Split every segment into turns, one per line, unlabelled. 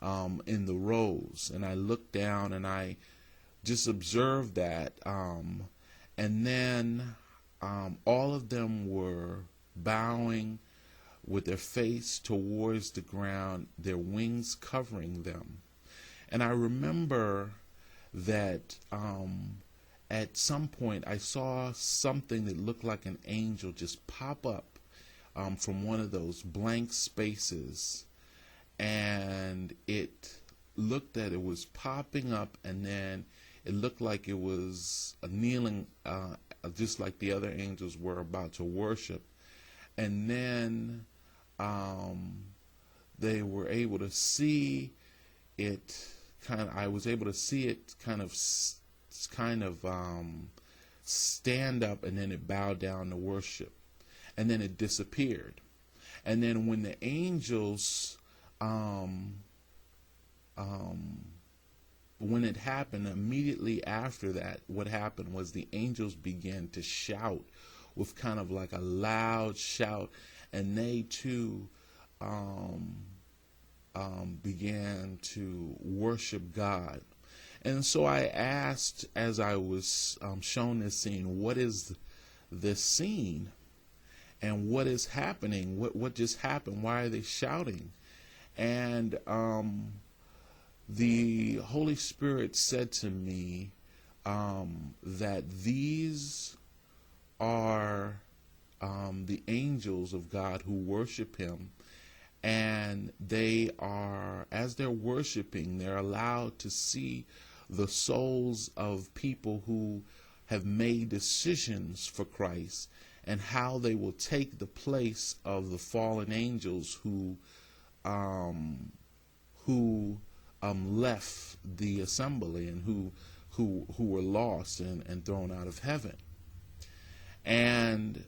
in the rows. And I looked down and I just observed that. And then all of them were bowing with their face towards the ground, their wings covering them. And I remember that at some point I saw something that looked like an angel just pop up from one of those blank spaces, and it looked that it was popping up, and then it looked like it was kneeling just like the other angels were about to worship. And then they were able to see it I was able to see it kind of stand up, and then it bowed down to worship, and then it disappeared. And then when the angels when it happened, immediately after that, what happened was the angels began to shout with kind of like a loud shout, and they too began to worship God. And so I asked, as I was shown this scene, what is this scene? And what is happening? What just happened? Why are they shouting? And the Holy Spirit said to me that these are the angels of God who worship Him. And they are, as they're worshiping, they're allowed to see the souls of people who have made decisions for Christ, and how they will take the place of the fallen angels who left the assembly, and who were lost and thrown out of heaven. And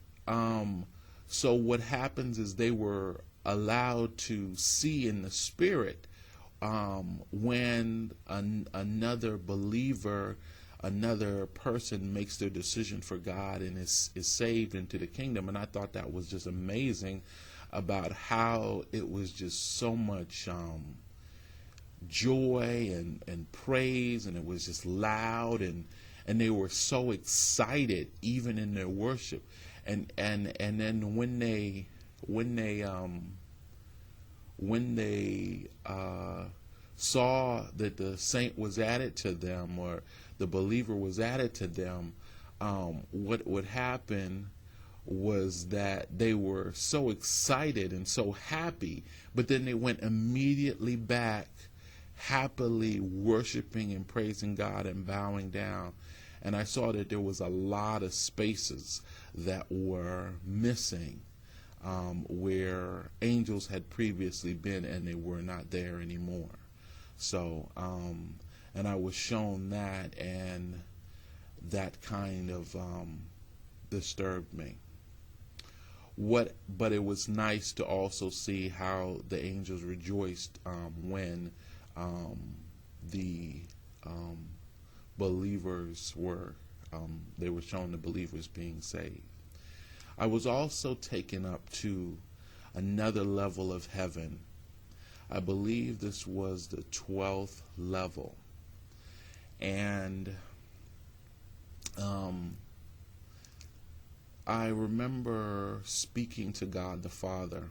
so what happens is they were allowed to see in the spirit when another believer, another person makes their decision for God and is saved into the kingdom. And I thought that was just amazing, about how it was just so much joy and praise, and it was just loud, and they were so excited even in their worship. And then when they saw that the saint was added to them, or the believer was added to them, what would happen was that they were so excited and so happy, but then they went immediately back happily worshiping and praising God and bowing down. And I saw that there was a lot of spaces that were missing, where angels had previously been, and they were not there anymore. So, and I was shown that, and that kind of disturbed me. But it was nice to also see how the angels rejoiced when the believers were, they were shown the believers being saved. I was also taken up to another level of heaven. I believe this was the 12th level. And I remember speaking to God the Father.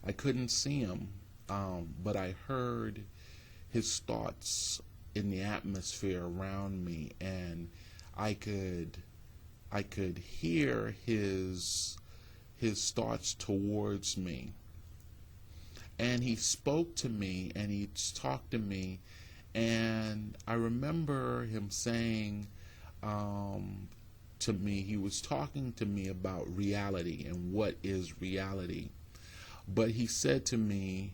I couldn't see Him, but I heard His thoughts in the atmosphere around me, and I could hear his thoughts towards me. And He spoke to me, and He talked to me, and I remember Him saying to me, He was talking to me about reality and what is reality. But He said to me,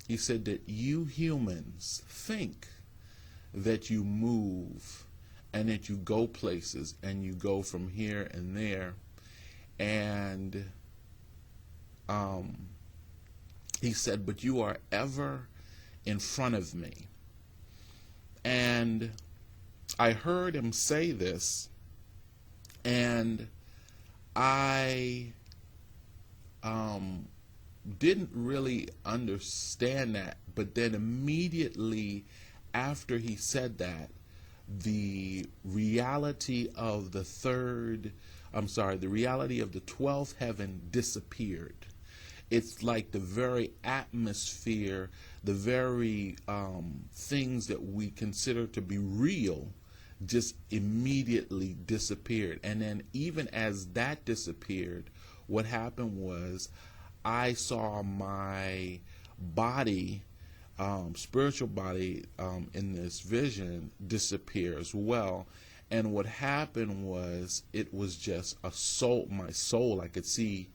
He said that you humans think that you move and that you go places and you go from here and there. And He said, but you are ever in front of me. And I heard Him say this, and I didn't really understand that But then immediately after he said that, the reality of the 12th heaven disappeared. It's like the very atmosphere, the very things that we consider to be real just immediately disappeared. And then even as that disappeared, what happened was I saw my body, spiritual body, in this vision disappear as well. And what happened was it was just a soul, my soul. I could see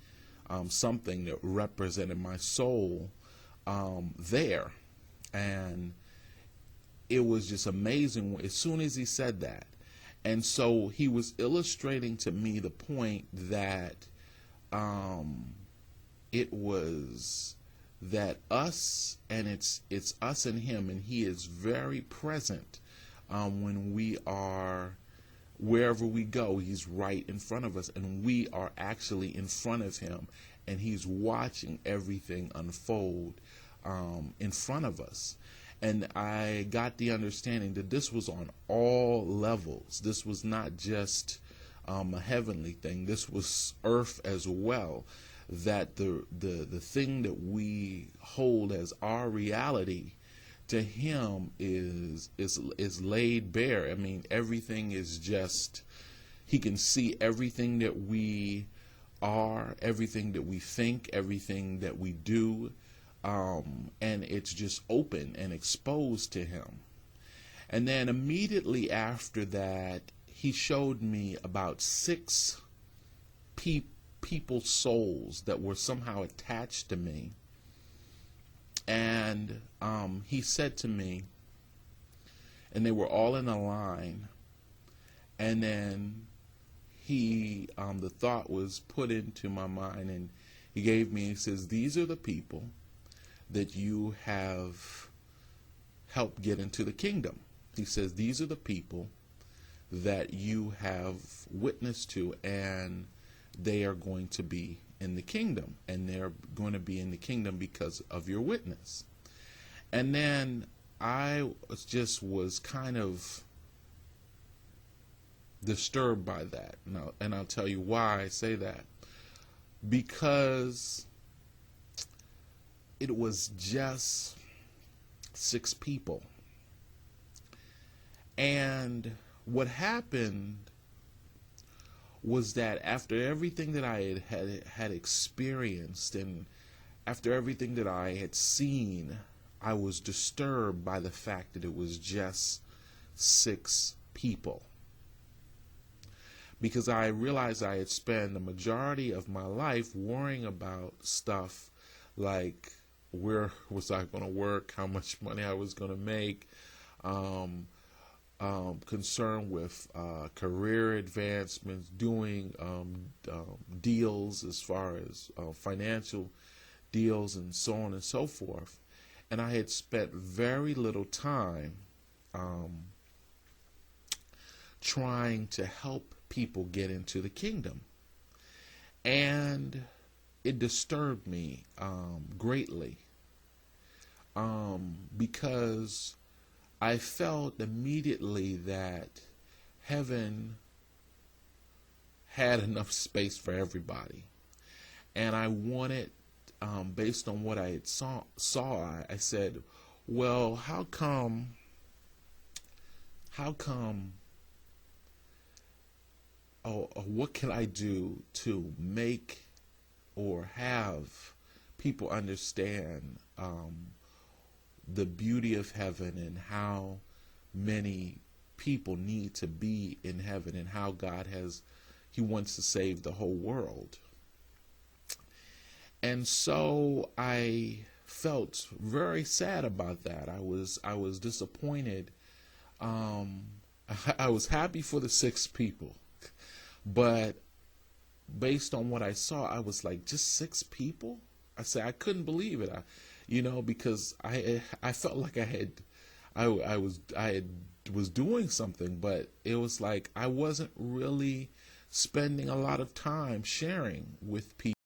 something that represented my soul there. And it was just amazing as soon as he said that. And so he was illustrating to me the point that it was that us, and it's us and him, and he is very present when we are, wherever we go, he's right in front of us, and we are actually in front of him, and he's watching everything unfold in front of us. And I got the understanding that this was on all levels. This was not just a heavenly thing. This was earth as well. That the thing that we hold as our reality, to him is laid bare. I mean, everything is just, he can see everything that we are, everything that we think, everything that we do. And it's just open and exposed to him. And then immediately after that, he showed me about 6 people's souls that were somehow attached to me. And he said to me, and they were all in a line, and then he, the thought was put into my mind, and he gave me, he says, these are the people that you have helped get into the kingdom. He says, these are the people that you have witnessed to, and they are going to be in the kingdom, and they're going to be in the kingdom because of your witness. And then I just was kind of disturbed by that. And I'll tell you why I say that. Because it was just 6 people. And what happened was that after everything that I had experienced, and after everything that I had seen, I was disturbed by the fact that it was just 6 people. Because I realized I had spent the majority of my life worrying about stuff like where was I going to work, how much money I was going to make, concerned with career advancements, doing deals as far as financial deals and so on and so forth. And I had spent very little time trying to help people get into the kingdom. And it disturbed me greatly because I felt immediately that heaven had enough space for everybody. And I wanted, based on what I had saw, I said, well, how come, what can I do to make or have people understand the beauty of heaven, and how many people need to be in heaven, and how he wants to save the whole world. And so I felt very sad about that. I was disappointed. I was happy for the 6 people, but based on what I saw, I was like, just 6 people? I said, I couldn't believe it. Because I felt like I was doing something, but it was like I wasn't really spending a lot of time sharing with people.